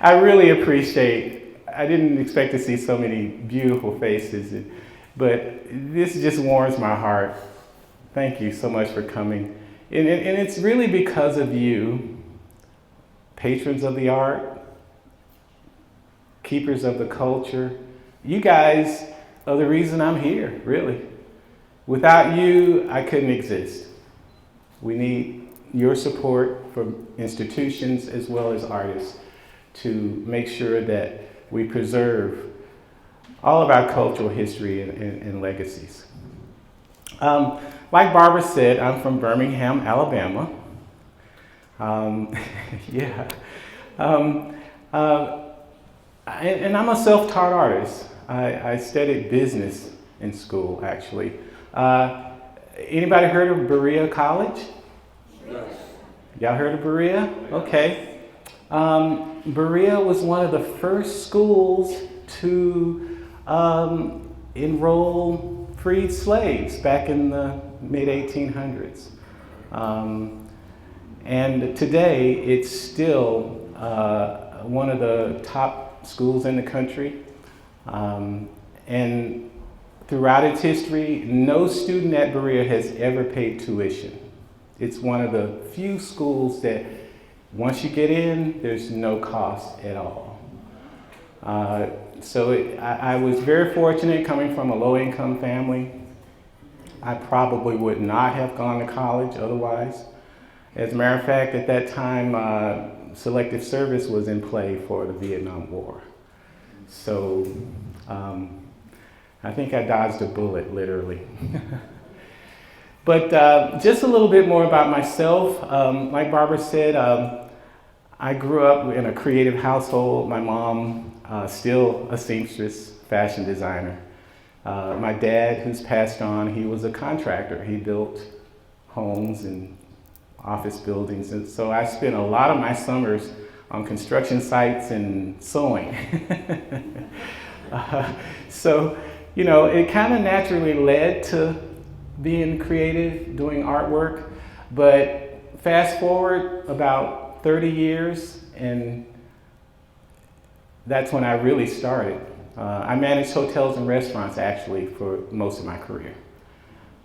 I really appreciate, I didn't expect to see so many beautiful faces, but this just warms my heart. Thank you so much for coming. And it's really because of you, patrons of the art, keepers of the culture. You guys are the reason I'm here, really. Without you, I couldn't exist. We need your support from institutions as well as artists to make sure that we preserve all of our cultural history and legacies. Like Barbara said, I'm from Birmingham, Alabama. Yeah. And I'm a self-taught artist. I studied business in school, actually. Anybody heard of Berea College? Yes. Y'all heard of Berea? Okay. Berea was one of the first schools to enroll freed slaves back in the mid-1800s. And today, it's still one of the top schools in the country. And throughout its history, no student at Berea has ever paid tuition. It's one of the few schools that once you get in, there's no cost at all. I was very fortunate coming from a low-income family. I probably would not have gone to college otherwise. As a matter of fact, at that time, selective service was in play for the Vietnam War. So I think I dodged a bullet, literally. But just a little bit more about myself. Like Barbara said, I grew up in a creative household. My mom, still a seamstress, fashion designer. My dad, who's passed on, he was a contractor. He built homes and office buildings. And so I spent a lot of my summers on construction sites and sewing. So, you know, it kind of naturally led to being creative, doing artwork. But fast forward about 30 years, and that's when I really started. I managed hotels and restaurants, actually, for most of my career.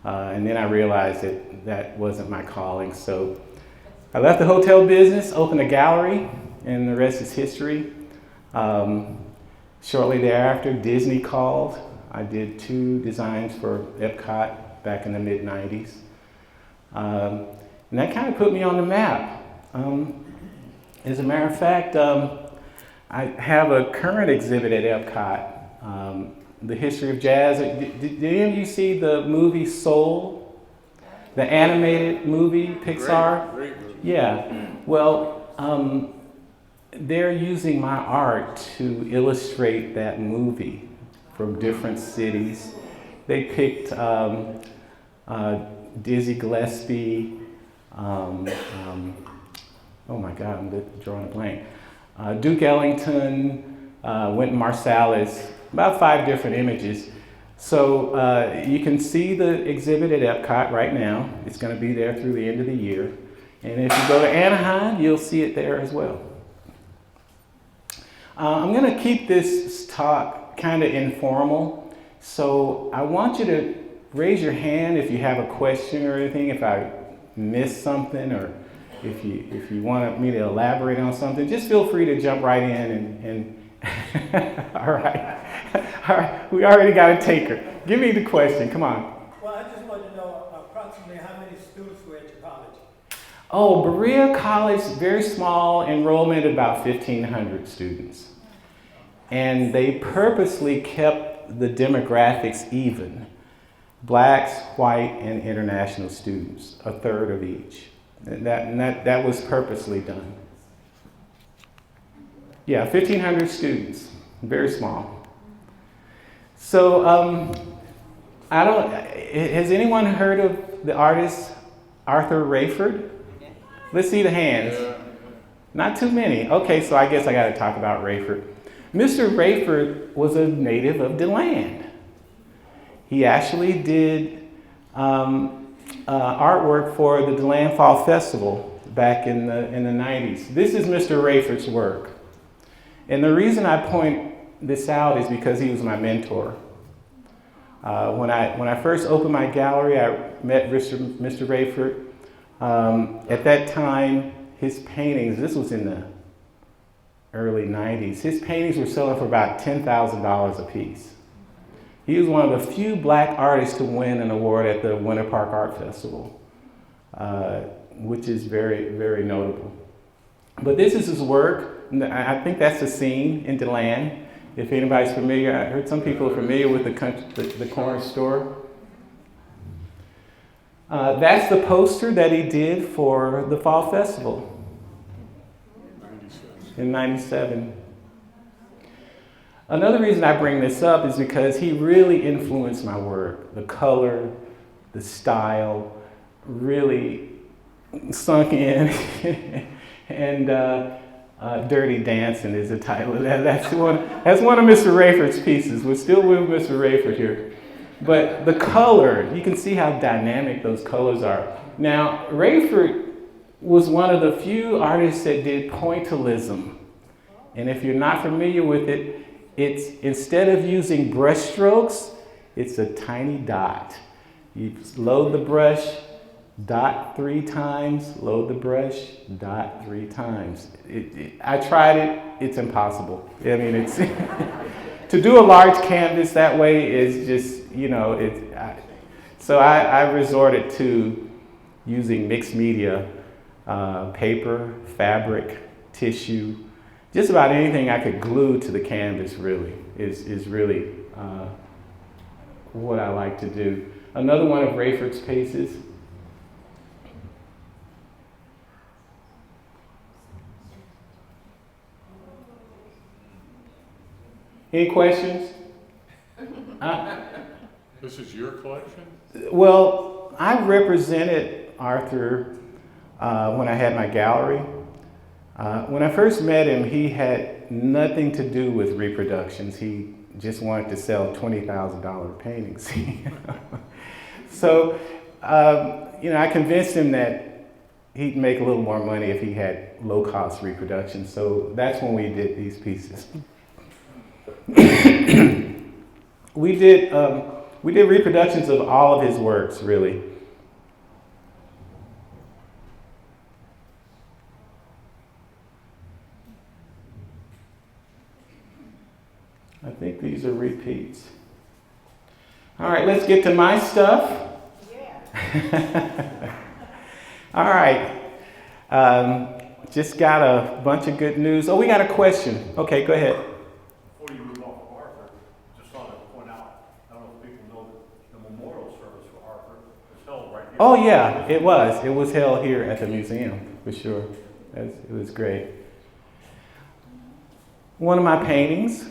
And then I realized that that wasn't my calling. So I left the hotel business, opened a gallery, and the rest is history. Shortly thereafter, Disney called. I did 2 designs for Epcot back in the mid-90s. And that kind of put me on the map. As a matter of fact, I have a current exhibit at Epcot, the history of jazz. Did any of you see the movie Soul? The animated movie, Pixar? Great movie. Yeah. Well, they're using my art to illustrate that movie from different cities. They picked Dizzy Gillespie, oh my God, I'm drawing a blank. Duke Ellington, Wynton Marsalis, about 5 different images. So you can see the exhibit at Epcot right now. It's going to be there through the end of the year. And if you go to Anaheim, you'll see it there as well. I'm going to keep this talk kind of informal. So I want you to raise your hand if you have a question or anything, if I missed something, or if you want me to elaborate on something. Just feel free to jump right in and all right, we already got a taker. Give me the question, come on. Well, I just wanted to know approximately how many students were at your college? Oh, Berea College, very small enrollment, about 1,500 students. And they purposely kept the demographics even. Blacks, white, and international students, a third of each. And that was purposely done. Yeah, 1,500 students, very small. So, has anyone heard of the artist Arthur Rayford? Let's see the hands. Not too many. Okay, so I guess I gotta talk about Rayford. Mr. Rayford was a native of DeLand. He actually did artwork for the DeLand Fall Festival back in the 90s. This is Mr. Rayford's work. And the reason I point this out is because he was my mentor. When I first opened my gallery, I met Mr. Rayford. At that time, his paintings, this was in the early 90s, his paintings were selling for about $10,000 a piece. He was one of the few black artists to win an award at the Winter Park Art Festival, which is very, very notable. But this is his work. I think that's the scene in DeLand. If anybody's familiar, I heard some people are familiar with the corner store. That's the poster that he did for the Fall Festival in '97. Another reason I bring this up is because he really influenced my work. The color, the style, really sunk in. And Dirty Dancing is the title of that. That's one of Mr. Rayford's pieces. We're still with Mr. Rayford here. But the color, you can see how dynamic those colors are. Now, Rayford was one of the few artists that did pointillism. And if you're not familiar with it, it's instead of using brush strokes, it's a tiny dot. You load the brush, dot 3 times, load the brush, dot 3 times. I tried it, it's impossible. I mean, it's to do a large canvas that way is just, so I resorted to using mixed media, paper, fabric, tissue, just about anything I could glue to the canvas really is really what I like to do. Another one of Rayford's pieces. Any questions? This is your collection? Well, I represented Arthur when I had my gallery. When I first met him, he had nothing to do with reproductions. He just wanted to sell $20,000 paintings. So, I convinced him that he'd make a little more money if he had low-cost reproductions. So that's when we did these pieces. We did reproductions of all of his works, really. I think these are repeats. All right, let's get to my stuff. Yeah. All right. Just got a bunch of good news. Oh, we got a question. Okay, go ahead. Before you move off of Arthur, just thought I'd point out, I don't know if people know that the memorial service for Arthur was held right here. Oh, yeah, it was. It was held here at the museum, for sure. It was great. One of my paintings.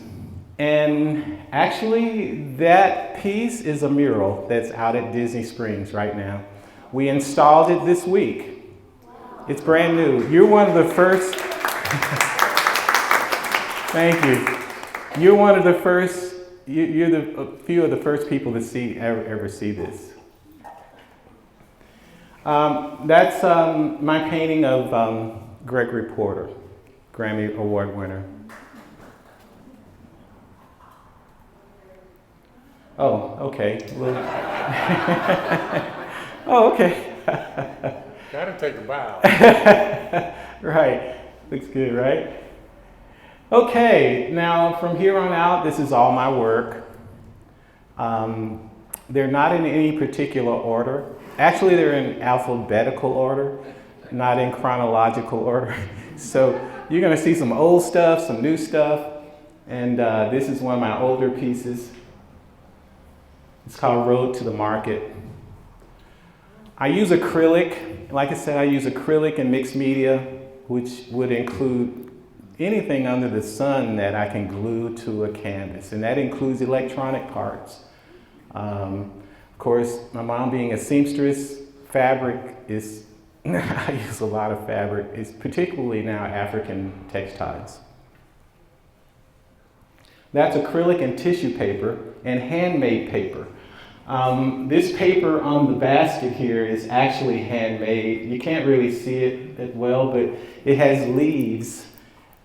And actually, that piece is a mural that's out at Disney Springs right now. We installed it this week. It's brand new. You're one of the first. Thank you. You're one of the first. You're a few of the first people to ever see this. That's my painting of Gregory Porter, Grammy Award winner. Oh, okay. Well, oh, okay. Gotta take a bow. Right. Looks good, right? Okay, now from here on out, this is all my work. They're not in any particular order. Actually, they're in alphabetical order, not in chronological order. So you're going to see some old stuff, some new stuff, and this is one of my older pieces. It's called Road to the Market. I use acrylic. Like I said, I use acrylic and mixed media, which would include anything under the sun that I can glue to a canvas, and that includes electronic parts. Of course, my mom being a seamstress, fabric is, I use a lot of fabric. It's particularly now African textiles. That's acrylic and tissue paper and handmade paper. This paper on the basket here is actually handmade. You can't really see it that well, but it has leaves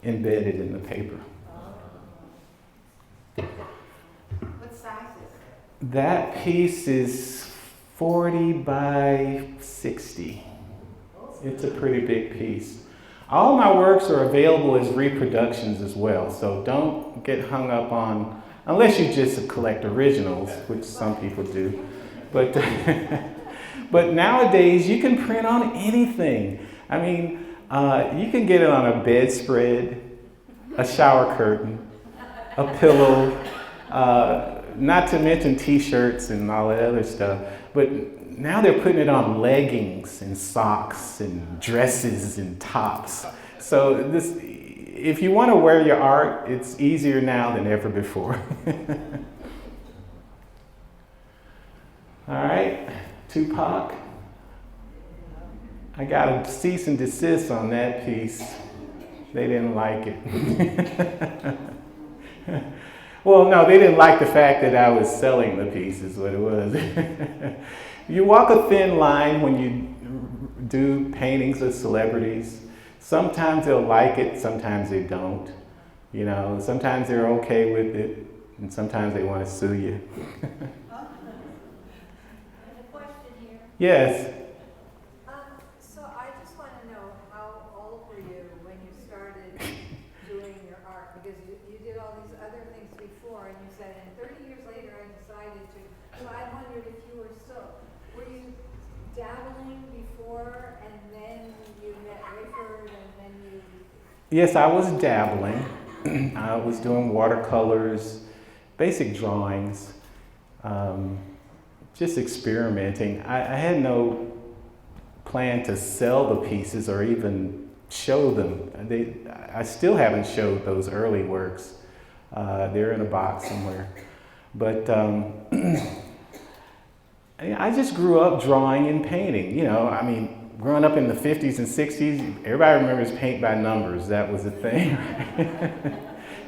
embedded in the paper. That piece is 40 by 60. It's a pretty big piece. All my works are available as reproductions as well, so don't get hung up on, unless you just collect originals, which some people do. But, but nowadays you can print on anything. I mean, you can get it on a bedspread, a shower curtain, a pillow, not to mention t-shirts and all that other stuff. But now they're putting it on leggings and socks and dresses and tops. So this, if you want to wear your art, it's easier now than ever before. All right, Tupac. I got a cease and desist on that piece. They didn't like it. Well, no, they didn't like the fact that I was selling the piece is what it was. You walk a thin line when you do paintings of celebrities. Sometimes they'll like it, sometimes they don't. You know, sometimes they're okay with it, and sometimes they want to sue you. I have a question here. Yes. So I just want to know, how old were you when you started doing your art? Because you did all these other things before, and you said, and 30 years later I decided to. So I wondered if you were still, were you dabbling before, and then you met Rayford, and then you... Yes, I was dabbling. I was doing watercolors, basic drawings, just experimenting. I had no plan to sell the pieces or even show them. I still haven't showed those early works. They're in a box somewhere. But I just grew up drawing and painting. You know, I mean, growing up in the 50s and 60s, everybody remembers paint by numbers. That was a thing.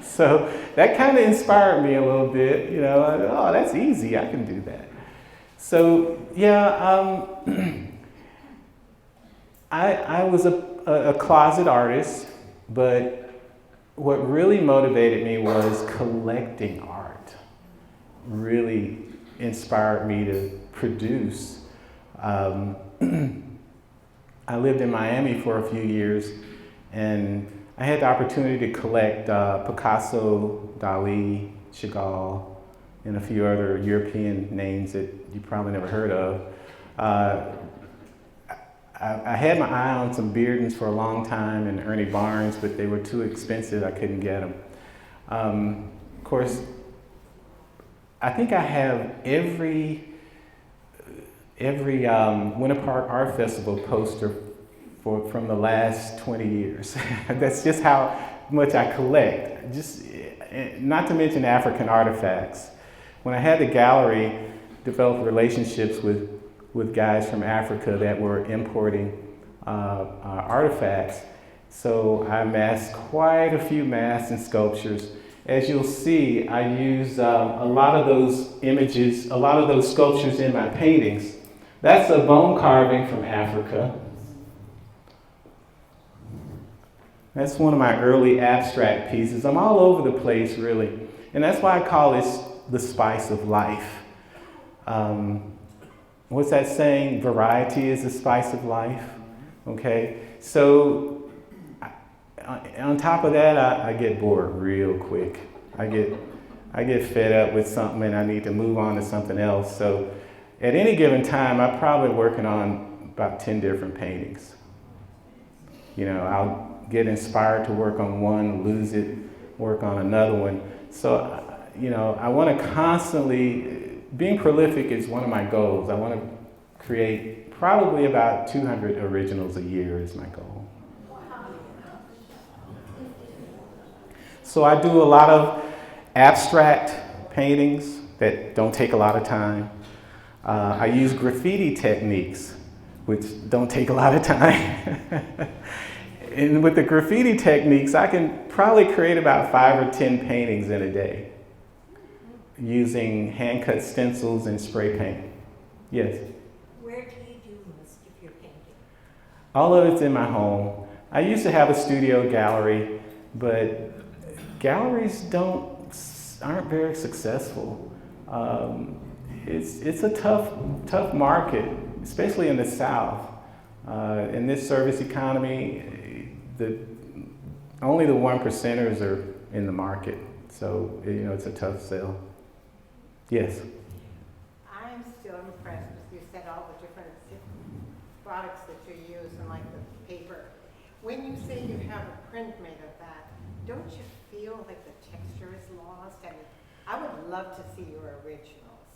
So that kind of inspired me a little bit. You know, oh, that's easy. I can do that. So yeah, I was a closet artist, but what really motivated me was collecting art. Really inspired me to produce. I lived in Miami for a few years, and I had the opportunity to collect Picasso, Dali, Chagall, and a few other European names that you probably never heard of. I had my eye on some Beardens for a long time and Ernie Barnes, but they were too expensive. I couldn't get them. Of course, I think I have every Winter Park Art Festival poster from the last 20 years. That's just how much I collect. Just not to mention African artifacts. When I had the gallery, developed relationships with guys from Africa that were importing artifacts. So I amassed quite a few masks and sculptures. As you'll see, I use a lot of those images, a lot of those sculptures in my paintings. That's a bone carving from Africa. That's one of my early abstract pieces. I'm all over the place, really. And that's why I call this the spice of life. What's that saying? Variety is the spice of life. Okay? So, on top of that, I get bored real quick. I get fed up with something and I need to move on to something else. So, at any given time, I'm probably working on about 10 different paintings. You know, I'll get inspired to work on one, lose it, work on another one. So, you know, I want to constantly, being prolific is one of my goals. I want to create probably about 200 originals a year is my goal. So I do a lot of abstract paintings that don't take a lot of time. I use graffiti techniques, which don't take a lot of time. And with the graffiti techniques, I can probably create about 5 or 10 paintings in a day using hand-cut stencils and spray paint. Yes? Where do you do most of your painting? All of it's in my home. I used to have a studio gallery, but galleries aren't very successful. it's a tough market, especially in the South. In this service economy, only the 1%ers are in the market, so it's a tough sell. Yes. I'm still impressed because you said all the different products that you use and like the paper. When you say you have a print made of that, don't you feel like the texture is lost? I mean, I would love to see your originals.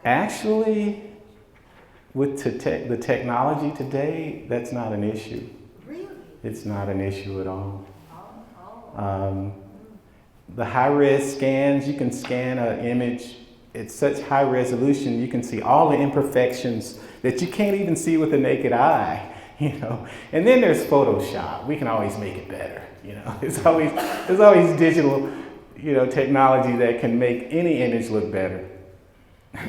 Actually, with the technology today, that's not an issue. Really? It's not an issue at all. Oh. The high-res scans, you can scan an image at such high resolution, you can see all the imperfections that you can't even see with the naked eye, And then there's Photoshop. We can always make it better, There's always digital, technology that can make any image look better. I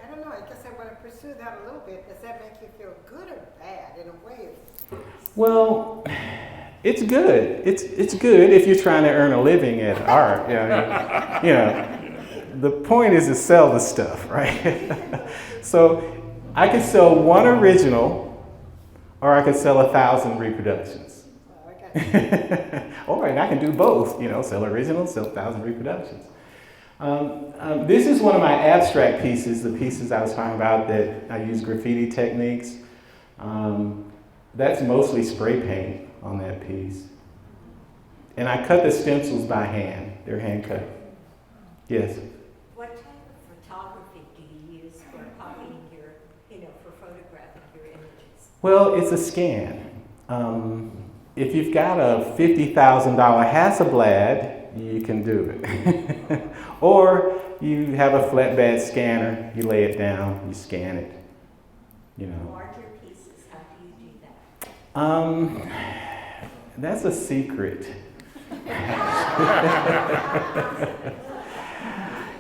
don't know, I guess I want to pursue that a little bit. Does that make you feel good or bad in a way? Well, it's good. It's good if you're trying to earn a living at art. The point is to sell the stuff, right? So I could sell one original, or I could sell 1,000 reproductions. Oh, okay. Or I can do both. Sell originals, sell 1,000 reproductions. This is one of my abstract pieces, the pieces I was talking about that I use graffiti techniques. That's mostly spray paint on that piece. And I cut the stencils by hand. They're hand cut. Yes? What type of photography do you use for copying for photographing your images? Well, it's a scan. If you've got a $50,000 Hasselblad, you can do it. Or you have a flatbed scanner, you lay it down, you scan it. Larger pieces, how do you do that? That's a secret.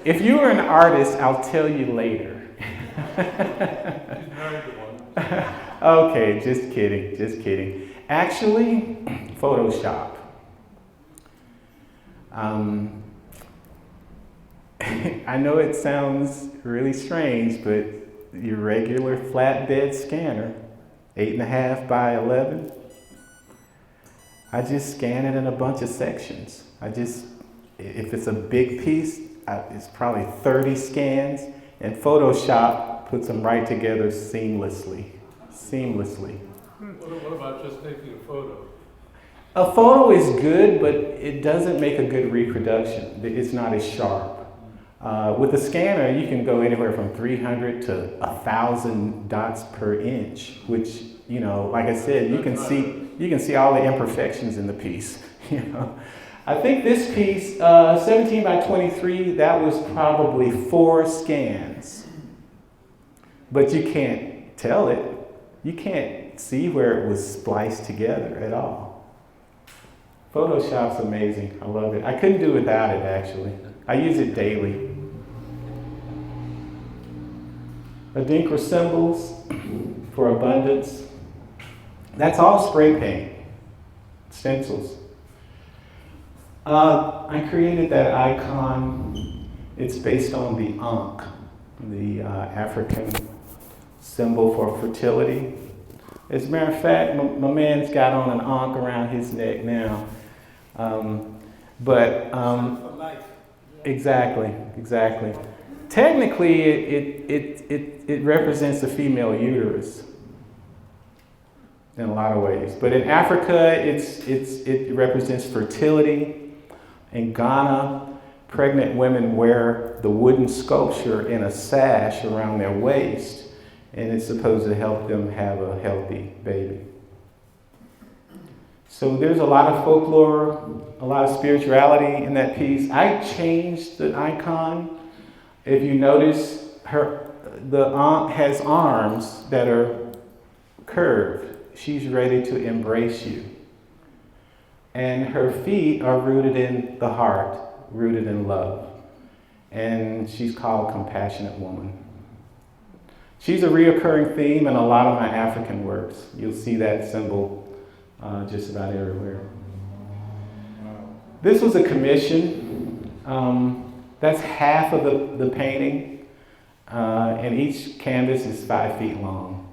If you were an artist, I'll tell you later. Okay, just kidding. Actually, Photoshop. I know it sounds really strange, but your regular flatbed scanner, 8.5 by 11, I just scan it in a bunch of sections. If it's a big piece, it's probably 30 scans, and Photoshop puts them right together seamlessly. What about just taking a photo? A photo is good, but it doesn't make a good reproduction. It's not as sharp. With a scanner, you can go anywhere from 300 to 1,000 dots per inch, which, like I said, you can see all the imperfections in the piece. I think this piece, 17 by 23, that was probably 4 scans. But you can't tell it. You can't see where it was spliced together at all. Photoshop's amazing. I love it. I couldn't do without it, actually. I use it daily. Adinkra symbols for abundance. That's all spray paint, stencils. I created that icon. It's based on the Ankh, the African symbol for fertility. As a matter of fact, my man's got on an Ankh around his neck now. For life. Exactly. Technically, it represents a female uterus in a lot of ways. But in Africa, it represents fertility. In Ghana, pregnant women wear the wooden sculpture in a sash around their waist, and it's supposed to help them have a healthy baby. So there's a lot of folklore, a lot of spirituality in that piece. I changed the icon. If you notice, the aunt has arms that are curved. She's ready to embrace you. And her feet are rooted in the heart, rooted in love. And she's called Compassionate Woman. She's a reoccurring theme in a lot of my African works. You'll see that symbol just about everywhere. This was a commission that That's half of the painting, and each canvas is 5 feet long.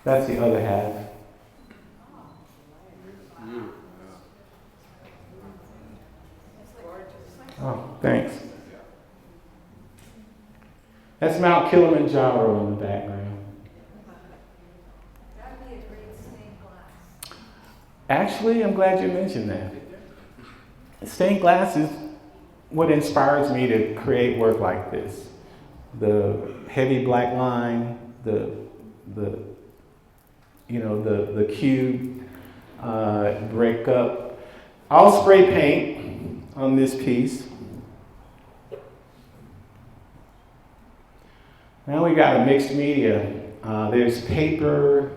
That's the other half. Oh, thanks. That's Mount Kilimanjaro in the background. That would be a great stained glass. Actually, I'm glad you mentioned that. Stained glass is what inspires me to create work like this. The heavy black line, the cube, break up. I'll spray paint on this piece. Now we got a mixed media. There's paper.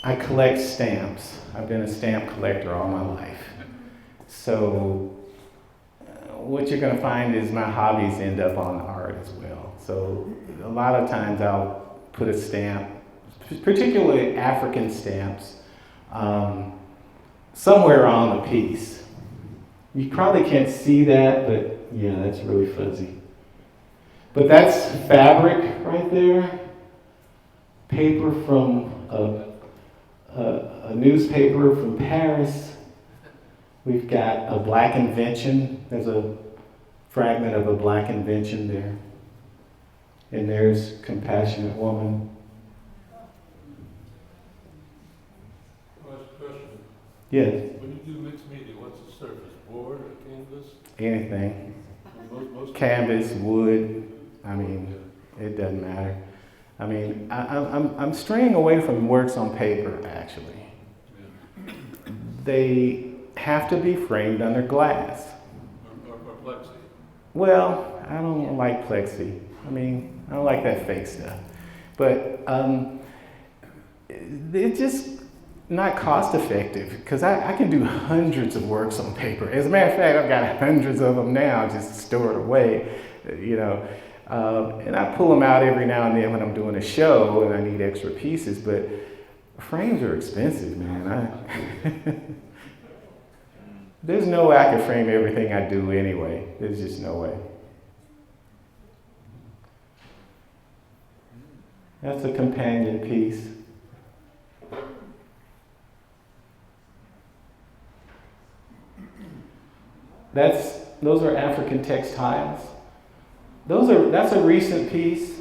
I collect stamps. I've been a stamp collector all my life. So what you're going to find is my hobbies end up on art as well. So a lot of times I'll put a stamp, particularly African stamps, somewhere on the piece. You probably can't see that, but yeah, that's really fuzzy. But that's fabric right there. Paper from a newspaper from Paris. We've got a black invention. There's a fragment of a black invention there. And there's Compassionate Woman. Last question. Yes, When you do mixed media, what's the surface, board or canvas? anything. Most Canvas, wood, I mean, it doesn't matter. I mean, I'm straying away from works on paper, actually. Yeah. They have to be framed under glass. Or plexi. Well, I don't like plexi. I mean, I don't like that fake stuff. But it's just not cost effective because I can do hundreds of works on paper. As a matter of fact, I've got hundreds of them now just stored away, you know. And I pull them out every now and then when I'm doing a show and I need extra pieces, but frames are expensive, man. There's no way I can frame everything I do anyway. There's just no way. That's a companion piece. Those are African textiles. That's a recent piece.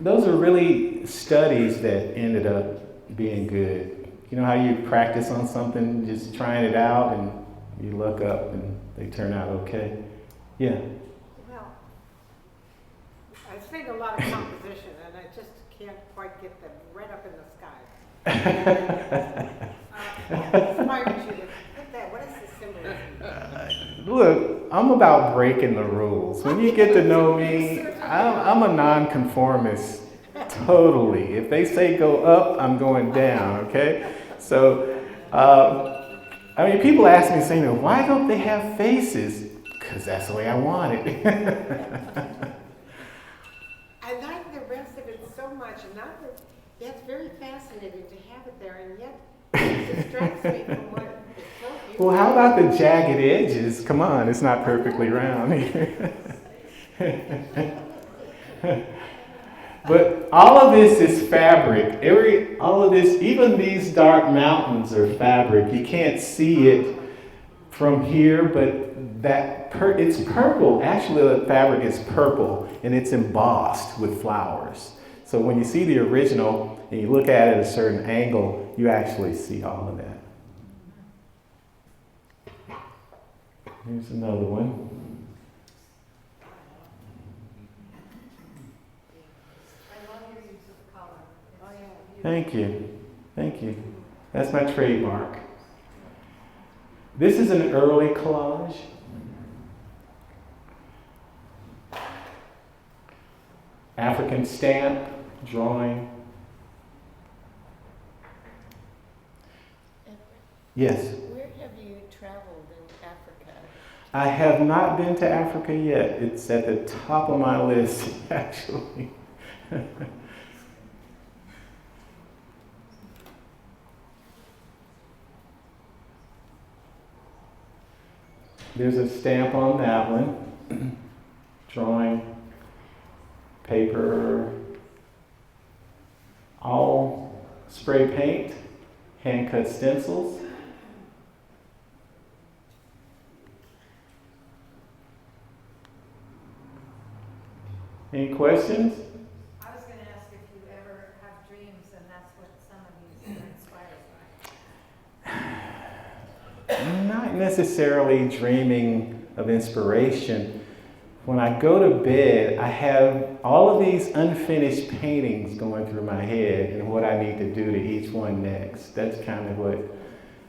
Those are really studies that ended up being good. You know how you practice on something, just trying it out, and you look up and they turn out okay? Yeah. Well, I studied a lot of composition, and I just can't quite get them right up in the sky. Inspired you to put that. What is the symbolism? Look, I'm about breaking the rules. When you get to know me, I'm a nonconformist, totally. If they say go up, I'm going down, okay? So, I mean, people ask me, saying, why don't they have faces? Because that's the way I want it. I like the rest of it so much, and not that that's very fascinating to have it there, and yet it distracts me from what is so beautiful. Well, how about the jagged edges? Come on, it's not perfectly round here. But all of this is fabric. All of this, even these dark mountains are fabric. You can't see it from here, but it's purple. Actually, the fabric is purple, and it's embossed with flowers. So when you see the original and you look at it at a certain angle, you actually see all of that. Here's another one. I love your use of color. Oh, yeah. Thank you. Thank you. That's my trademark. This is an early collage. African stamp, drawing. Yes. Where have you traveled in Africa? I have not been to Africa yet. It's at the top of my list, actually. There's a stamp on that one. Drawing, paper, all spray paint, hand cut stencils. Any questions? I was gonna ask if you ever have dreams and that's what some of these are inspired by. Not necessarily dreaming of inspiration. When I go to bed, I have all of these unfinished paintings going through my head and what I need to do to each one next. That's kind of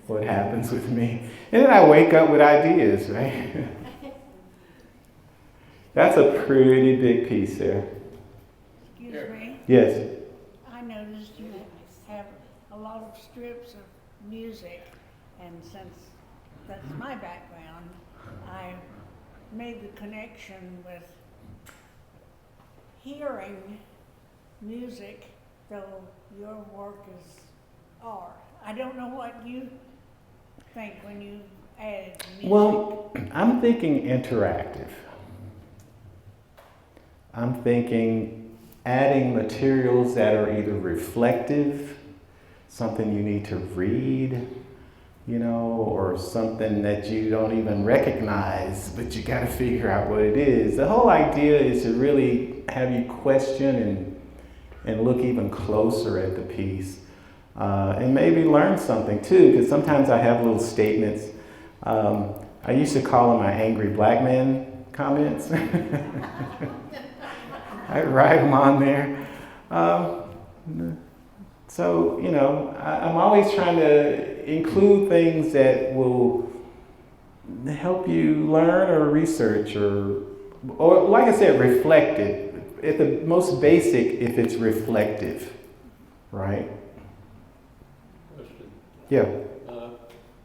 what happens with me. And then I wake up with ideas, right? That's a pretty big piece there. Excuse me, Yes. I noticed you have a lot of strips of music, and since that's my background, I made the connection with hearing music, though your work is art. I don't know what you think when you add music. Well, I'm thinking interactive. I'm thinking adding materials that are either reflective, something you need to read, you know, or something that you don't even recognize, but you got to figure out what it is. The whole idea is to really have you question and look even closer at the piece, and maybe learn something too, because sometimes I have little statements. I used to call them my angry black man comments. I write them on there. So, you know, I'm always trying to include things that will help you learn or research or like I said, reflective. At the most basic, if it's reflective, right? Question. Yeah.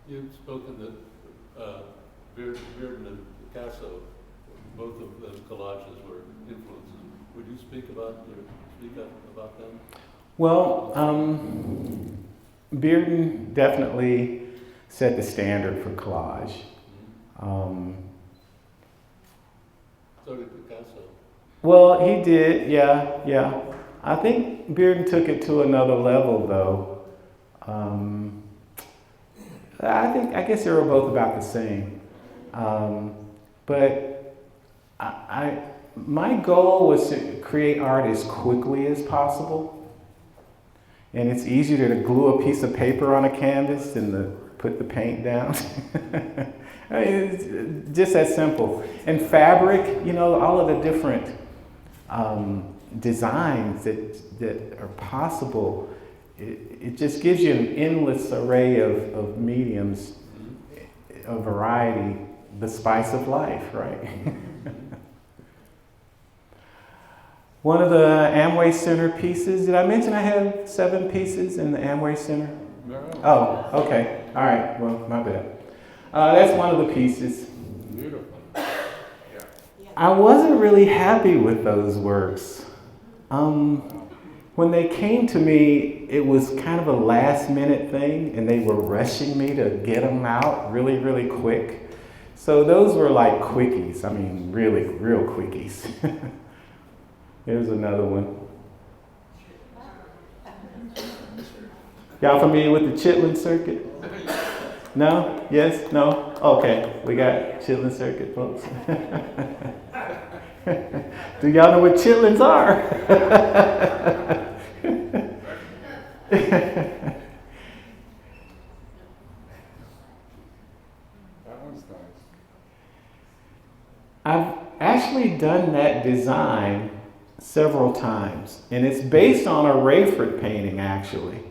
You've spoken that Bearden and Picasso, both of those collages were influences. Would you speak about them? Well, Bearden definitely set the standard for collage. So did Picasso. Well, he did, yeah. I think Bearden took it to another level, though. I guess they were both about the same. But my goal was to create art as quickly as possible. And it's easier to glue a piece of paper on a canvas than to put the paint down. I mean, it's just that simple. And fabric, you know, all of the different designs that are possible, it just gives you an endless array of mediums, a variety, the spice of life, right? One of the Amway Center pieces, did I mention I have 7 pieces in the Amway Center? No. Oh, okay. All right. Well, my bad. That's one of the pieces. Beautiful. I wasn't really happy with those works. When they came to me, it was kind of a last minute thing, and they were rushing me to get them out really, really quick. So those were like quickies. I mean, really, real quickies. Here's another one. Y'all familiar with the Chitlin Circuit? No? Yes? No? Okay, we got Chitlin Circuit, folks. Do y'all know what chitlins are? That one's nice. I've actually done that design several times, and it's based on a Rayford painting, actually.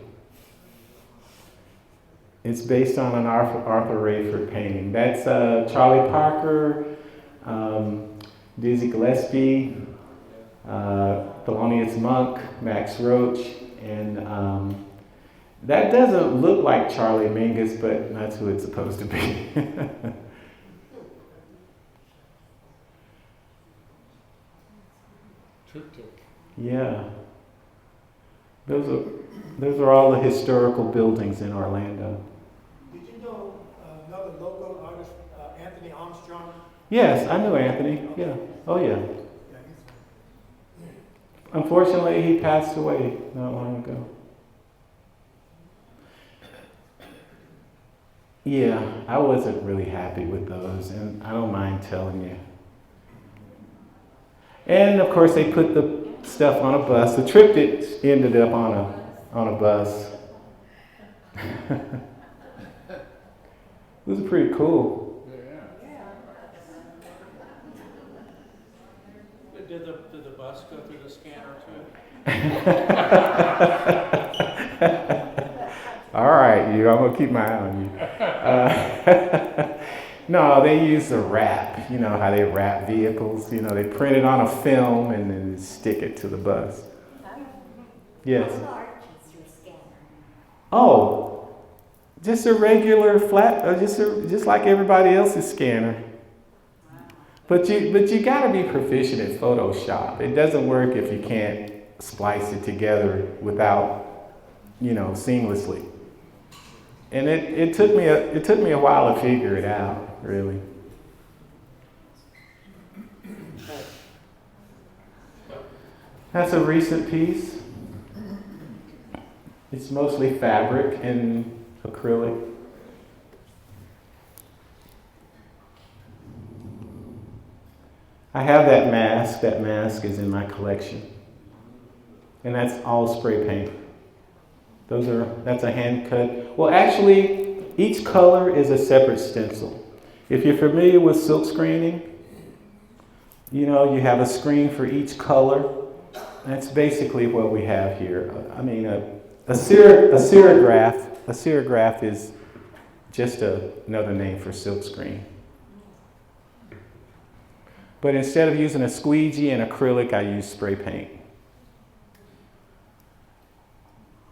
It's based on an Arthur Rayford painting. That's Charlie Parker, Dizzy Gillespie, Thelonious Monk, Max Roach, and that doesn't look like Charlie Mingus, but that's who it's supposed to be. Triptych. Yeah. Those are all the historical buildings in Orlando. Did you know another local artist, Anthony Armstrong? Yes, I knew Anthony. Yeah. Oh, yeah. Unfortunately, he passed away not long ago. Yeah, I wasn't really happy with those, and I don't mind telling you. And of course, they put the stuff on a bus. The triptych ended up on a bus. It was pretty cool. Did the bus go through the scanner too? All right, I'm gonna keep my eye on you. No, they use the wrap. You know how they wrap vehicles. They print it on a film and then stick it to the bus. Yes. How large is your scanner? Oh, just a regular flat, just like everybody else's scanner. But you got to be proficient at Photoshop. It doesn't work if you can't splice it together without, seamlessly. And it took me a while to figure it out, really. That's a recent piece. It's mostly fabric and acrylic. I have that mask. That mask is in my collection. And that's all spray paint. That's a hand cut. Well, actually, each color is a separate stencil. If you're familiar with silk screening, you have a screen for each color. That's basically what we have here. I mean, a serigraph is just another name for silk screen. But instead of using a squeegee and acrylic, I use spray paint.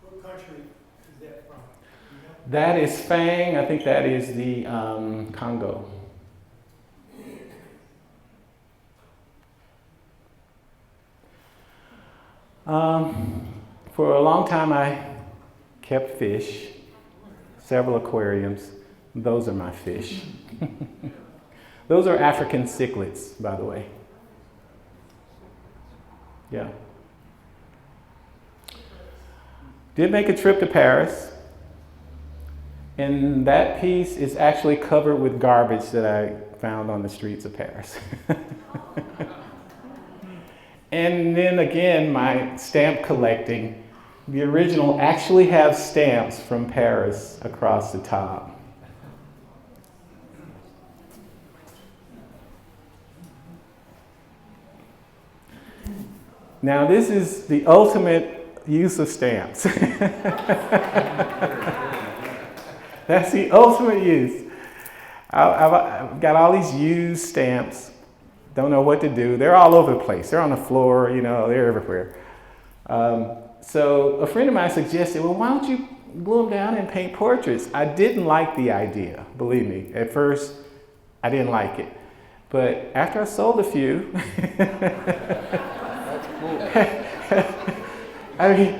What country is that from? That is Fang. I think that is the Congo. For a long time, I kept fish, several aquariums. Those are my fish. Those are African cichlids, by the way. Yeah. Did make a trip to Paris. And that piece is actually covered with garbage that I found on the streets of Paris. And then again, my stamp collecting. The original actually have stamps from Paris across the top. Now this is the ultimate use of stamps. That's the ultimate use. I've got all these used stamps. Don't know what to do. They're all over the place. They're on the floor, they're everywhere. So a friend of mine suggested, well, why don't you glue them down and paint portraits? I didn't like the idea, believe me. At first, I didn't like it. But after I sold a few, I mean,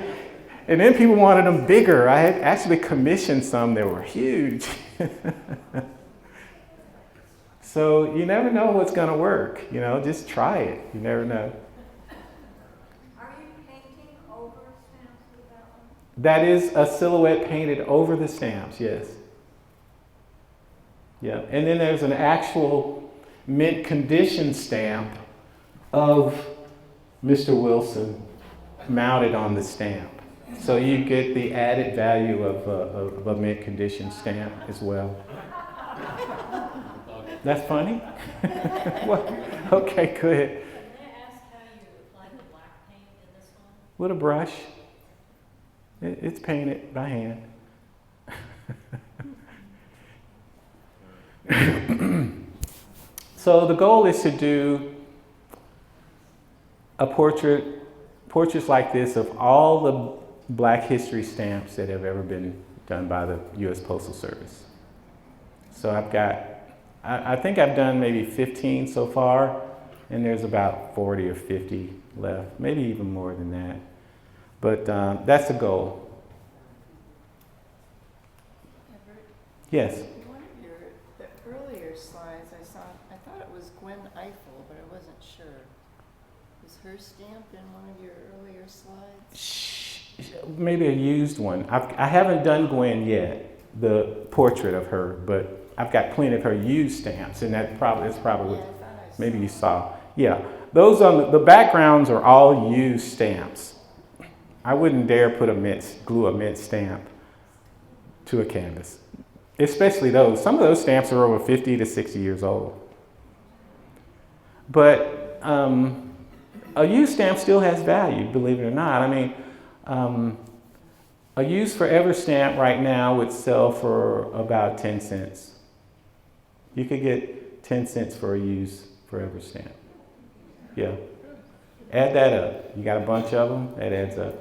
and then people wanted them bigger. I had actually commissioned some that were huge. So you never know what's going to work. Just try it. You never know. Are you painting over stamps with that one? That is a silhouette painted over the stamps, yes. Yeah, and then there's an actual mint condition stamp of Mr. Wilson mounted on the stamp. So you get the added value of a mint condition stamp as well. That's funny? What? Okay, go ahead. May I ask how you applied the black paint in this one? With a brush. It's painted by hand. So the goal is to do a portraits like this of all the Black history stamps that have ever been done by the U.S. Postal Service. So I think I've done maybe 15 so far, and there's about 40 or 50 left, maybe even more than that. But that's the goal. Everett, Yes. one of the earlier slides I thought it was her stamp in one of your earlier slides? Maybe a used one. I haven't done Gwen yet, the portrait of her, but I've got plenty of her used stamps, and that's probably Yeah, I thought I maybe saw you saw. Yeah, those on the backgrounds are all used stamps. I wouldn't dare glue a mint stamp to a canvas, especially those. Some of those stamps are over 50 to 60 years old. But a used stamp still has value, believe it or not. I mean, a used forever stamp right now would sell for about 10 cents. You could get 10 cents for a used forever stamp. Yeah. Add that up. You got a bunch of them, that adds up.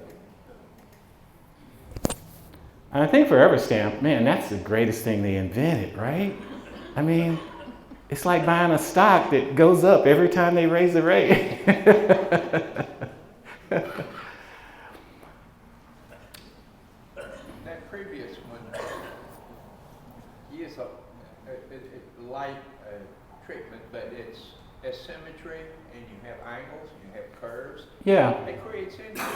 And I think forever stamp, man, that's the greatest thing they invented, right? I mean, it's like buying a stock that goes up every time they raise the rate. That previous one is a light treatment, but it's asymmetry, and you have angles, and you have curves. Yeah, It creates interest.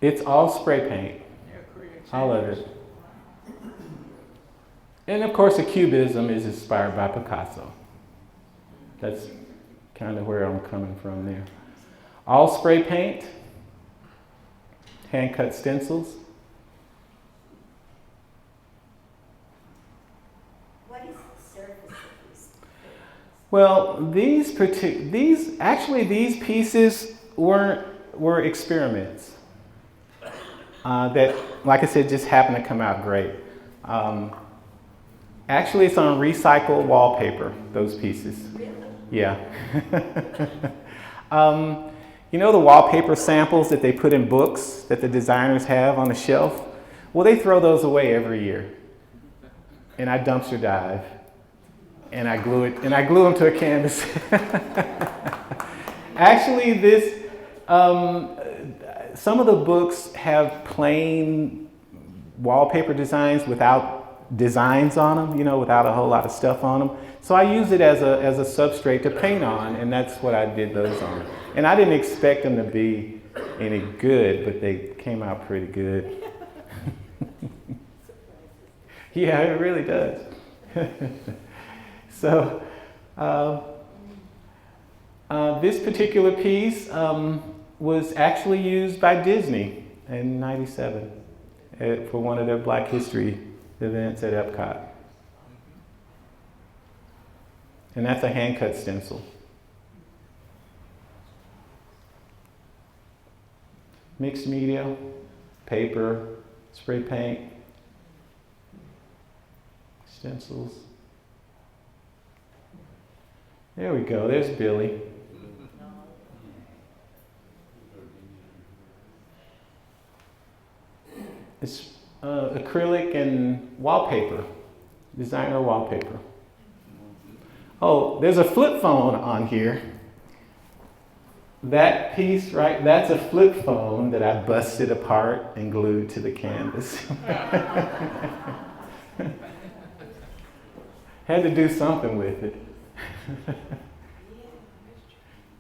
it's all spray paint, Yeah, it creates all of interest. it. And of course, the Cubism is inspired by Picasso. That's kind of where I'm coming from there. All spray paint, hand cut stencils. What is the surface of these? Well, these pieces were experiments that, like I said, just happened to come out great. Actually, it's on recycled wallpaper, those pieces. Really? Yeah. You know the wallpaper samples that they put in books that the designers have on the shelf? Well, they throw those away every year. And I dumpster dive. And I glue them to a canvas. Actually, some of the books have plain wallpaper designs without designs on them, without a whole lot of stuff on them. So I use it as a substrate to paint on, and that's what I did those on. And I didn't expect them to be any good, but they came out pretty good. Yeah, it really does. So this particular piece was actually used by Disney in '97 for one of their Black History events at Epcot. And that's a hand-cut stencil. Mixed media, paper, spray paint, stencils. There we go, there's Billy. It's acrylic and wallpaper, designer wallpaper. Oh, there's a flip phone on here. That piece, right, that's a flip phone that I busted apart and glued to the canvas. Had to do something with it.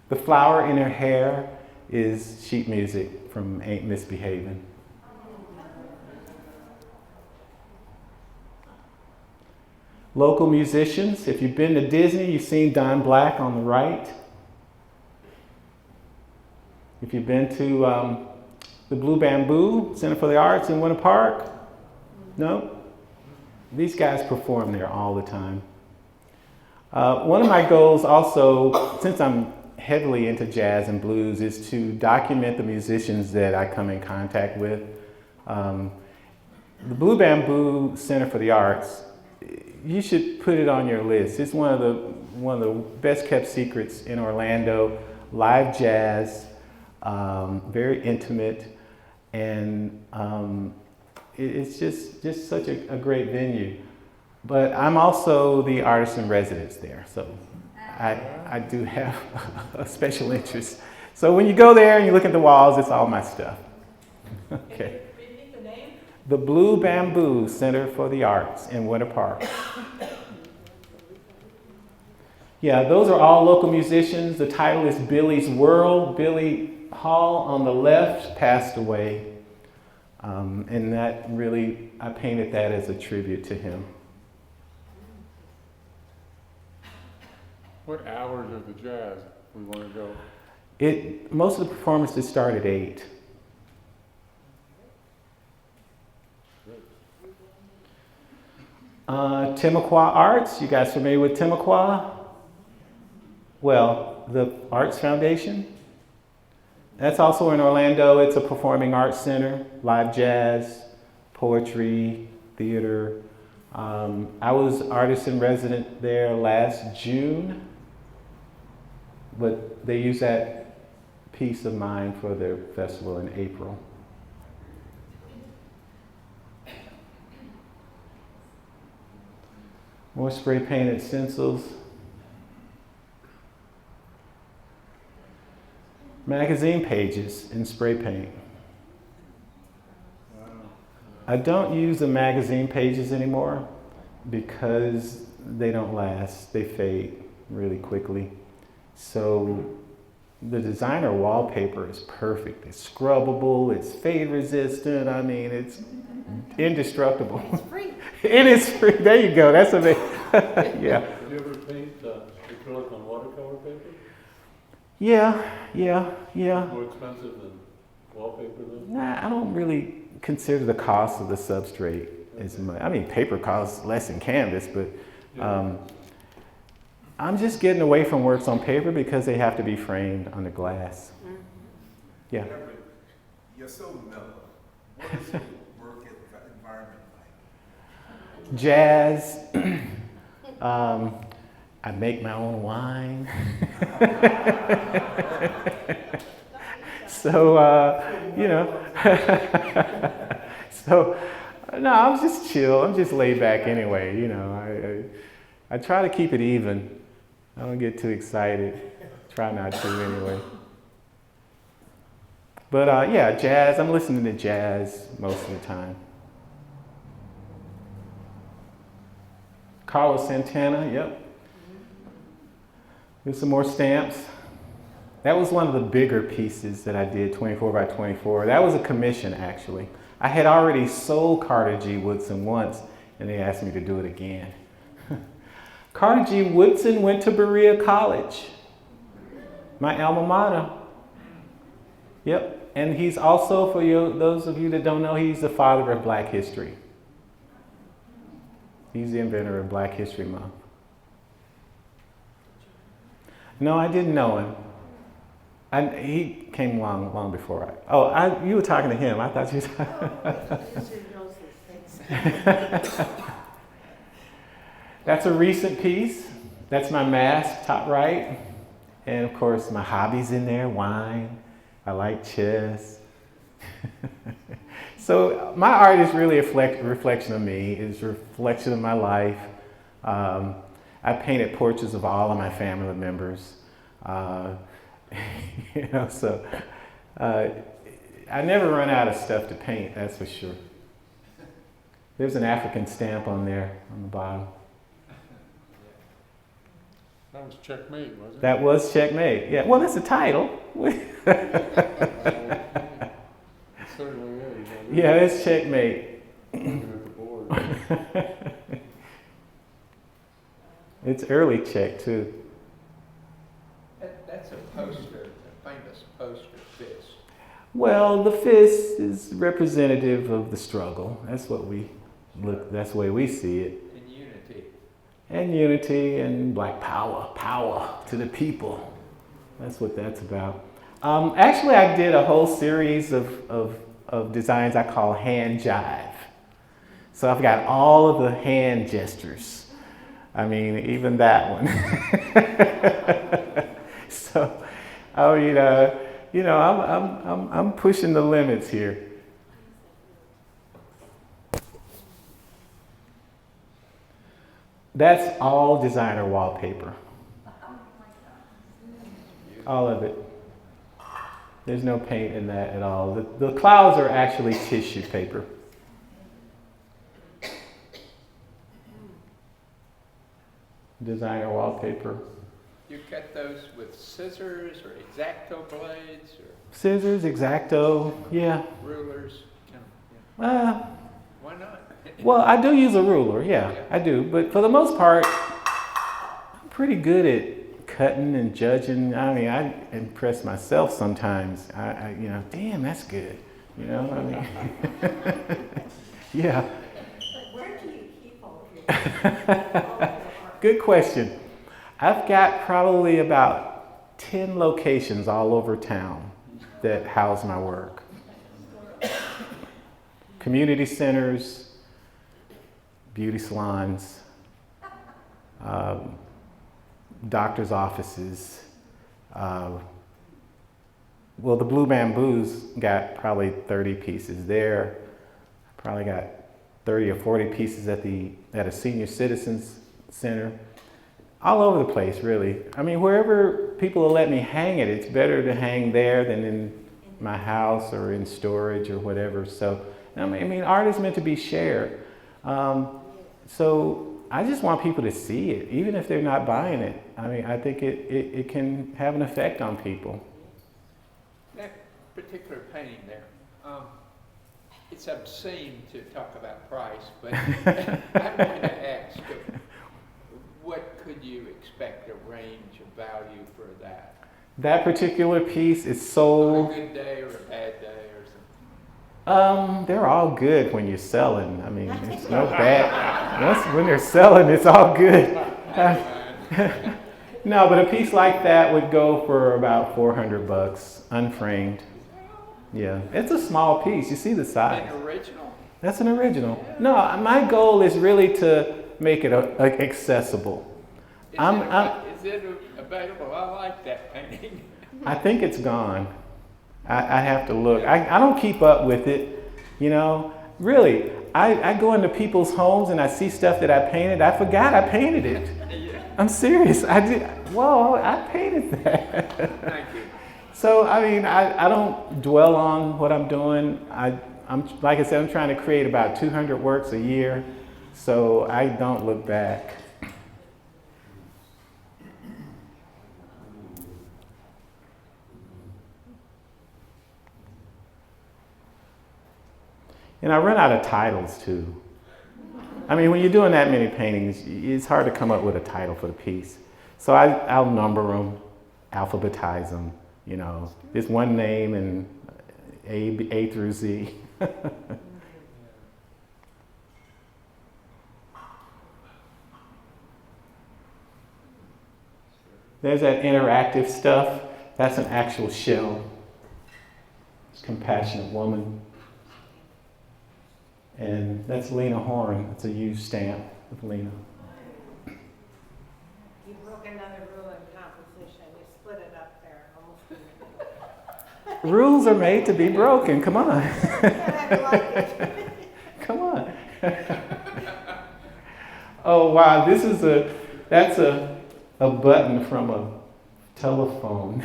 The flower in her hair is sheet music from Ain't Misbehavin'. Local musicians, if you've been to Disney, you've seen Don Black on the right. If you've been to the Blue Bamboo Center for the Arts in Winter Park, no? These guys perform there all the time. One of my goals also, since I'm heavily into jazz and blues, is to document the musicians that I come in contact with. The Blue Bamboo Center for the Arts, you should put it on your list. It's one of the best kept secrets in Orlando. Live jazz, very intimate, and it's just such a great venue. But I'm also the artist in residence there, so I do have a special interest. So when you go there and you look at the walls, it's all my stuff. Okay. Repeat the name? The Blue Bamboo Center for the Arts in Winter Park. Yeah, those are all local musicians. The title is Billy's World. Billy Hall on the left passed away. And that really, I painted that as a tribute to him. What hours of the jazz we want to go? Most of the performances start at 8. Timuqua Arts, you guys familiar with Timuqua? Well, the Arts Foundation. That's also in Orlando. It's a performing arts center, live jazz, poetry, theater. I was artist in resident there last June, but they use that piece of mine for their festival in April. More spray painted stencils. Magazine pages in spray paint. I don't use the magazine pages anymore because they don't last. They fade really quickly. So the designer wallpaper is perfect. It's scrubbable, it's fade resistant. I mean, it's indestructible. It's free. It is free. There you go. That's amazing. Yeah. Did you ever paint acrylic on watercolor paper? Yeah. More expensive than wallpaper though? Nah, I don't really consider the cost of the substrate as much. I mean, paper costs less than canvas, but I'm just getting away from works on paper because they have to be framed under glass. Yeah. Everett, you're so mellow. What is your work environment like? Jazz. I make my own wine. So, so, no, I'm just chill. I'm just laid back anyway, I try to keep it even. I don't get too excited. Try not to anyway. But yeah, jazz. I'm listening to jazz most of the time. Carlos Santana, yep. Here's some more stamps. That was one of the bigger pieces that I did, 24 by 24. That was a commission, actually. I had already sold Carter G. Woodson once, and they asked me to do it again. Carter G. Woodson went to Berea College, my alma mater. Yep, and he's also, for those of you that don't know, he's the father of Black history. He's the inventor of Black History Month. No, I didn't know him. He came long before you were talking to him. I thought you were That's a recent piece. That's my mask, top right. And of course, my hobbies in there, wine. I like chess. So my art is really a reflection of me. It's a reflection of my life. I painted portraits of all of my family members. So I never run out of stuff to paint, that's for sure. There's an African stamp on there, on the bottom. That was Checkmate, wasn't it? That was Checkmate, yeah. Well, that's the title. It certainly is. Yeah, it's Checkmate. Looking at the board. It's early Czech, too. That's a poster, a famous poster fist. Well, the fist is representative of the struggle. That's what we look. That's the way we see it. And unity. And unity and Black power, power to the people. That's what that's about. Actually, I did a whole series of designs I call hand jive. So I've got all of the hand gestures. I mean, even that one. So, I'm pushing the limits here. That's all designer wallpaper. All of it. There's no paint in that at all. The clouds are actually tissue paper. Designer wallpaper. You cut those with scissors or X-Acto blades or Scissors, X-Acto, yeah. rulers? Uh, Why not? well, I do use a ruler, yeah, I do. But for the most part, I'm pretty good at cutting and judging. I mean, I impress myself sometimes. I you know, damn, that's good. You know, I mean, yeah. But where do you keep all of your Good question. I've got probably about 10 locations all over town that house my work. Community centers, beauty salons, doctor's offices. Well, the Blue Bamboo's got probably 30 pieces there. Probably got 30 or 40 pieces at a senior citizens center. All over the place, really. I mean, wherever people will let me hang it, it's better to hang there than in my house or in storage or whatever. So, I mean, art is meant to be shared. So I just want people to see it, even if they're not buying it. I mean, I think it can have an effect on people. That particular painting there, it's obscene to talk about price, but I'm going to ask, what could you expect a range of value for that? That particular piece is sold. On a good day or a bad day or something? They're all good when you're selling. I mean, there's no bad. Once when they're selling, it's all good. No, but a piece like that would go for about $400, unframed. Yeah, it's a small piece. You see the size. An original? That's an original. No, my goal is really to make it accessible. Is it available? I like that painting. I think it's gone. I have to look. I don't keep up with it, you know. Really, I go into people's homes and I see stuff that I painted. I forgot I painted it. I'm serious. I did. Whoa, I painted that. Thank you. So, I mean, I don't dwell on what I'm doing. I'm like I said, I'm trying to create about 200 works a year. So I don't look back. And I run out of titles too. I mean, when you're doing that many paintings, it's hard to come up with a title for the piece. So I'll number them, alphabetize them, you know. There's one name and A through Z. There's that interactive stuff. That's an actual shell. It's Compassionate Woman. And that's Lena Horn. It's a used stamp of Lena. You broke another rule in composition. You split it up there almost in the middle. Rules are made to be broken. Come on. Yeah, I like it. Come on. Oh, wow. That's a button from a telephone.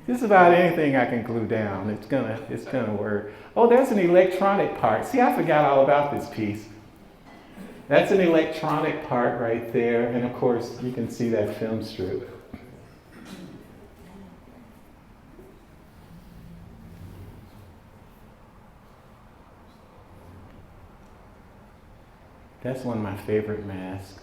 Just about anything I can glue down, it's gonna work. Oh, there's an electronic part. See, I forgot all about this piece. That's an electronic part right there, and of course, you can see that film strip. That's one of my favorite masks.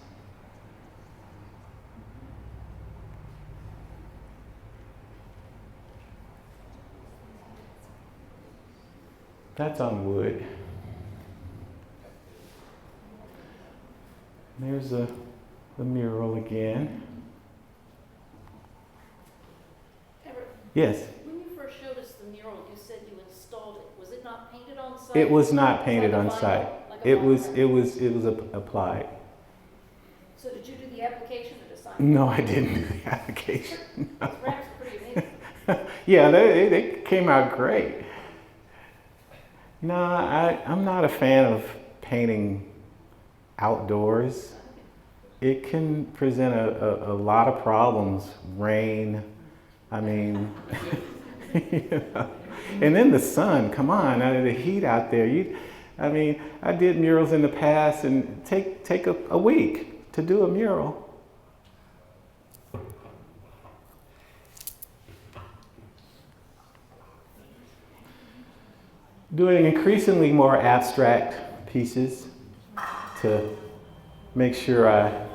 That's on wood. There's the mural again. Everett, Yes. when you first showed us the mural, you said you installed it. Was it not painted on site? It was not painted on Like a site. vinyl- like a It vinyl? was applied. So did you do the application or the sign? No, I didn't do the application. Those ramps are pretty amazing. Yeah, they came out great. No, I'm not a fan of painting outdoors. It can present a lot of problems. Rain, I mean, you know. And then the sun, come on, the heat out there. I mean, I did murals in the past and take a week. to do a mural. Doing increasingly more abstract pieces to make sure I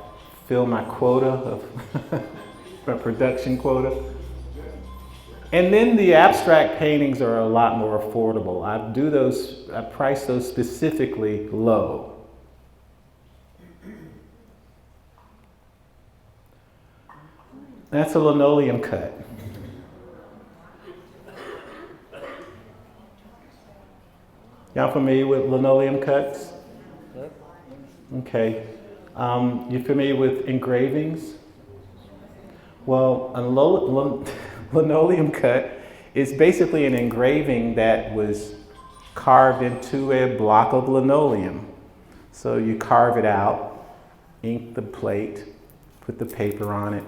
fill my quota of my production quota. And then the abstract paintings are a lot more affordable. I price those specifically low. That's a linoleum cut. Y'all familiar with linoleum cuts? Okay. You familiar with engravings? Well, a linoleum cut is basically an engraving that was carved into a block of linoleum. So you carve it out, ink the plate, put the paper on it,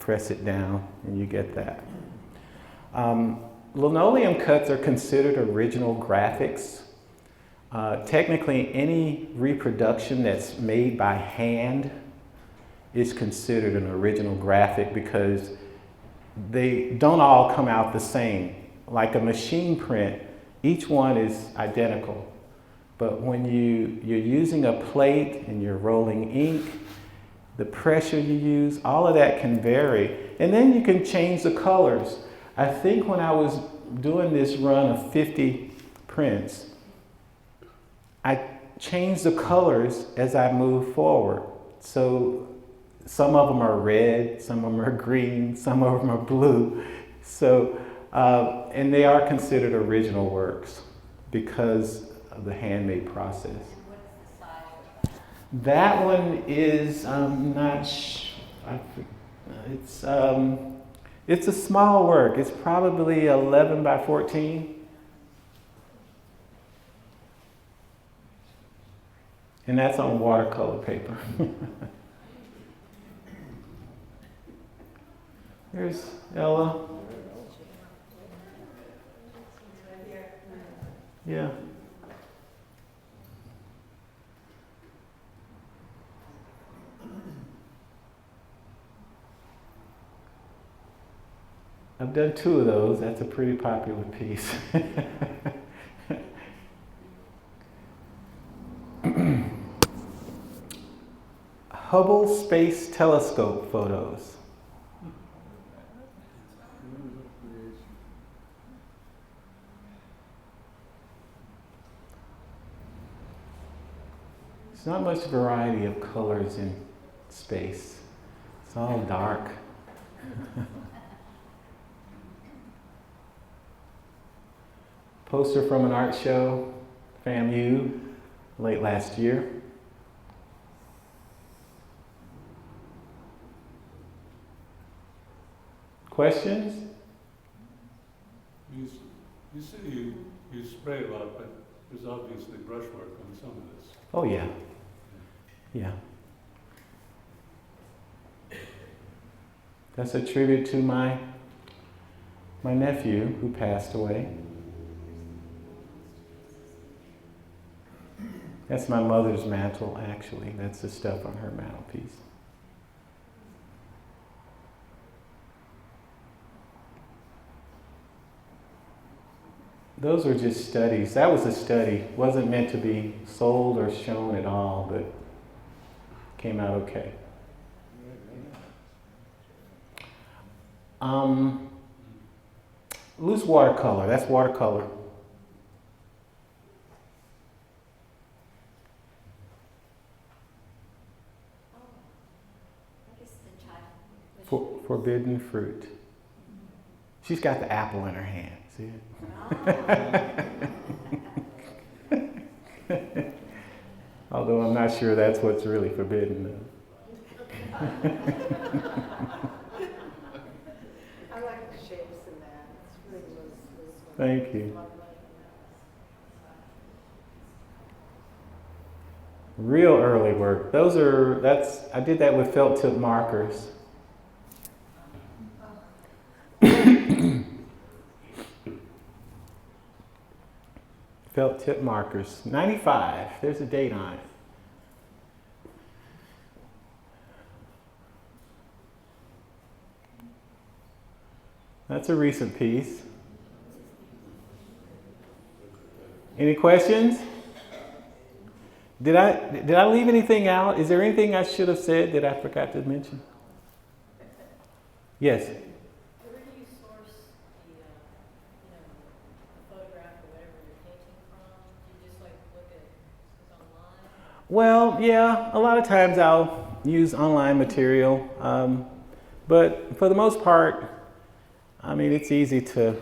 press it down, and you get that. Linoleum cuts are considered original graphics. Technically, any reproduction that's made by hand is considered an original graphic because they don't all come out the same. Like a machine print, each one is identical. But when you're using a plate and you're rolling ink, the pressure you use, all of that can vary. And then you can change the colors. I think when I was doing this run of 50 prints, I changed the colors as I moved forward. So some of them are red, some of them are green, some of them are blue. So, and they are considered original works because of the handmade process. That one is, it's a small work. It's probably 11 by 14. And that's on watercolor paper. Here's Ella. Yeah. I've done 2 of those. That's a pretty popular piece. Hubble Space Telescope photos. There's not much variety of colors in space. It's all dark. Poster from an art show, FAMU, late last year. Questions? You say you spray a lot, but there's obviously brushwork on some of this. Oh yeah. Yeah. That's a tribute to my nephew who passed away. That's my mother's mantle, actually. That's the stuff on her mantelpiece. Those were just studies. That was a study. Wasn't meant to be sold or shown at all, but came out okay. Loose watercolor. That's watercolor. Forbidden fruit. She's got the apple in her hand. See it? Although I'm not sure that's what's really forbidden. I like the shapes in that. It's really loose. Thank you. Real early work. I did that with felt tip markers. Felt tip markers, 95, there's a date on it. That's a recent piece. Any questions? Did I leave anything out? Is there anything I should have said that I forgot to mention? Yes. Where do you source the, the photograph or whatever you're painting from? Do you just like look at it online? Well, yeah, a lot of times I'll use online material, but for the most part, I mean, it's easy to,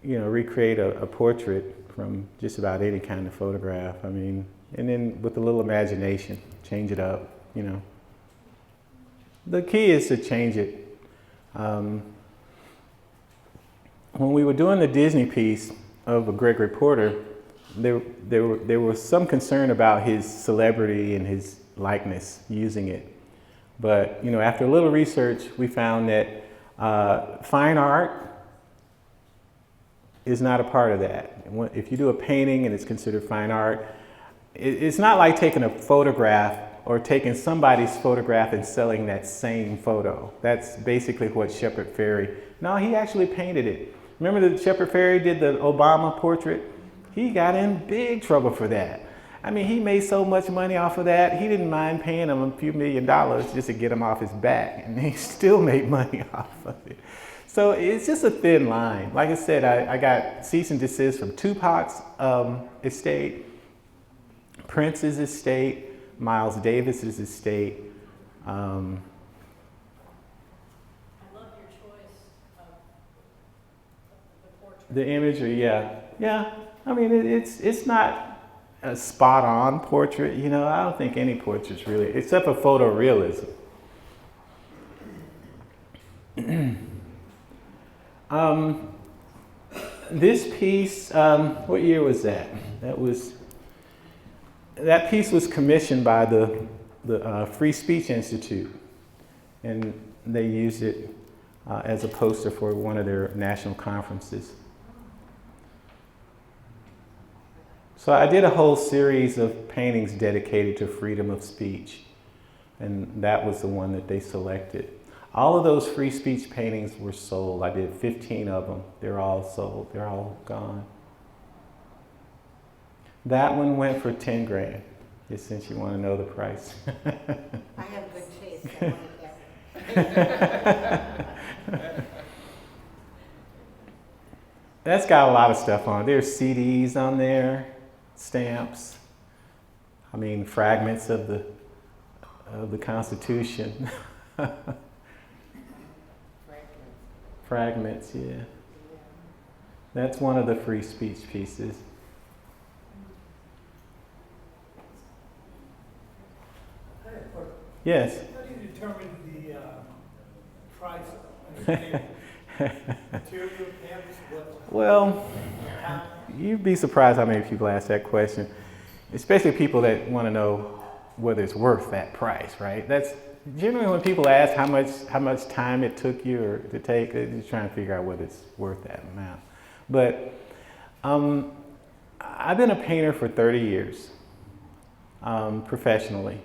recreate a portrait from just about any kind of photograph. I mean, and then with a little imagination, change it up, The key is to change it. When we were doing the Disney piece of a Gregory Porter, there was some concern about his celebrity and his likeness using it. But, after a little research, we found that fine art is not a part of that. If you do a painting and it's considered fine art, it's not like taking a photograph or taking somebody's photograph and selling that same photo. That's basically what Shepard Fairey, no, he actually painted it. Remember that Shepard Fairey did the Obama portrait? He got in big trouble for that. I mean, he made so much money off of that, he didn't mind paying him a few $1 million just to get him off his back, and he still made money off of it. So it's just a thin line. Like I said, I got cease and desist from Tupac's estate, Prince's estate, Miles Davis's estate. I love your choice of the portrait. The imagery, yeah. Yeah, I mean, it's not a spot-on portrait, I don't think any portrait's really, except for photorealism. This piece, what year was that? That piece was commissioned by the Free Speech Institute, and they used it as a poster for one of their national conferences. So I did a whole series of paintings dedicated to freedom of speech, and that was the one that they selected. All of those free speech paintings were sold. I did 15 of them. They're all sold. They're all gone. That one went for 10 grand, just since you want to know the price. I have good taste. I want that. That's got a lot of stuff on it. There's CDs on there, stamps. I mean, fragments of the Constitution. Fragments, yeah. That's one of the free speech pieces. Yes. How do you determine the price of the painting? Material, canvas, what? Well, you'd be surprised how many people ask that question, especially people that want to know whether it's worth that price, right? That's generally when people ask how much time it took you or to take, they're just trying to figure out whether it's worth that amount. But I've been a painter for 30 years, professionally.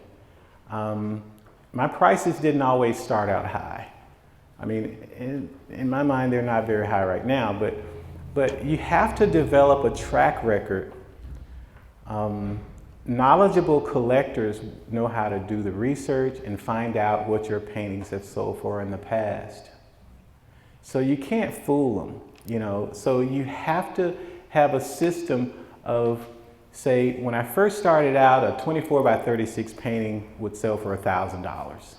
My prices didn't always start out high. I mean, in my mind, they're not very high right now, but you have to develop a track record. Knowledgeable collectors know how to do the research and find out what your paintings have sold for in the past. So you can't fool them, So you have to have a system of, say, when I first started out, a 24 by 36 painting would sell for $1,000.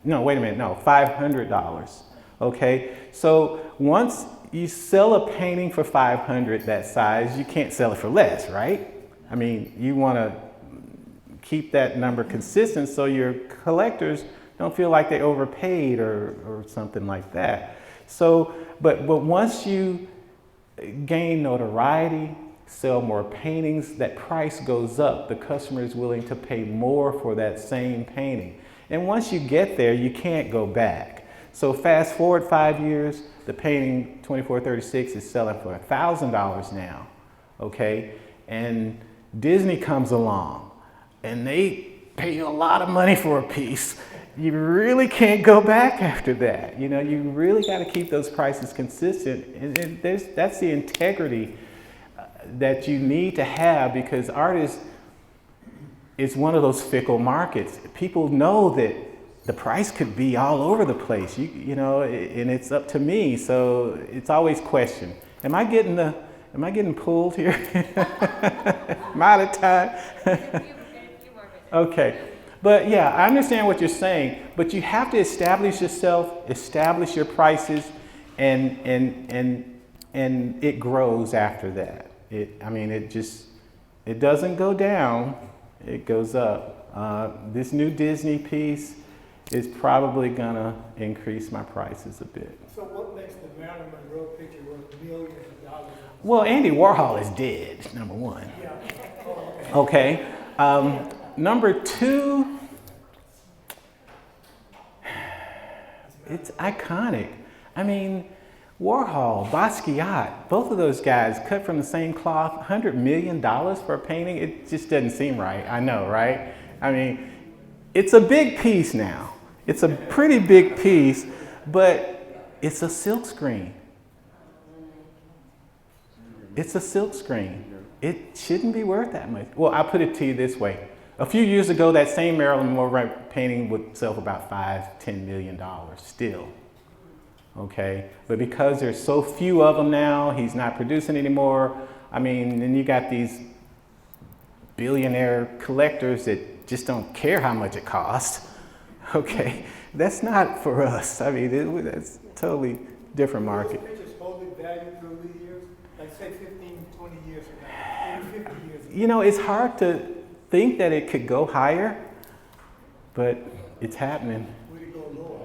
No, wait a minute, no, $500, okay? So once you sell a painting for $500 that size, you can't sell it for less, right? I mean, you want to keep that number consistent so your collectors don't feel like they overpaid or something like that. So, but once you gain notoriety, sell more paintings, that price goes up. The customer is willing to pay more for that same painting. And once you get there, you can't go back. So fast forward 5 years, the painting 2436 is selling for $1,000 now, okay? And Disney comes along and they pay you a lot of money for a piece you really can't go back after that. You know, you really got to keep those prices consistent. And that's the integrity that you need to have, because art is one of those fickle markets. People know that the price could be all over the place, you know, and it's up to me. So it's always questioned. Am I getting pulled here? Am I out of time? Okay. But yeah, I understand what you're saying, but you have to establish yourself, establish your prices, and it grows after that. It doesn't go down, it goes up. This new Disney piece is probably gonna increase my prices a bit. So what makes the Marilyn Monroe picture worth millions of dollars? Well, Andy Warhol is dead, number one. Yeah. Oh, okay. Okay. Number two, it's iconic. I mean, Warhol, Basquiat, both of those guys cut from the same cloth, $100 million for a painting. It just doesn't seem right. I know, right? I mean, it's a big piece now. It's a pretty big piece, but it's a silk screen. It's a silk screen. It shouldn't be worth that much. Well, I'll put it to you this way. A few years ago, that same Marilyn Monroe painting would sell for about $5–10 million still. Okay, but because there's so few of them now, he's not producing anymore. I mean, then you got these billionaire collectors that just don't care how much it costs. Okay, that's not for us. I mean, that's totally different market. Those pictures hold its value through the years, like say 15, 20 years from now, maybe 50 years. You know, it's hard to think that it could go higher, but it's happening. Would it go lower?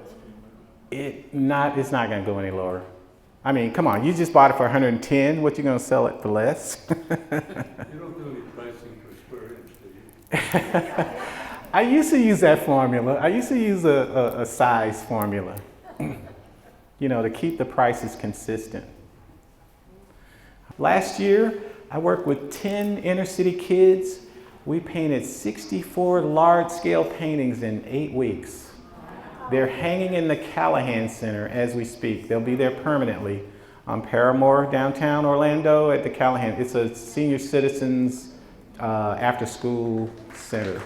It's not going to go any lower. I mean, come on, you just bought it for 110. What you going to sell it for less? You don't do any pricing per square inch, do you? I used to use that formula. I used to use a size formula, you know, to keep the prices consistent. Last year, I worked with 10 inner city kids. We painted 64 large-scale paintings in 8 weeks. They're hanging in the Callahan Center as we speak. They'll be there permanently on Paramore, downtown Orlando at the Callahan. It's a senior citizens after-school center.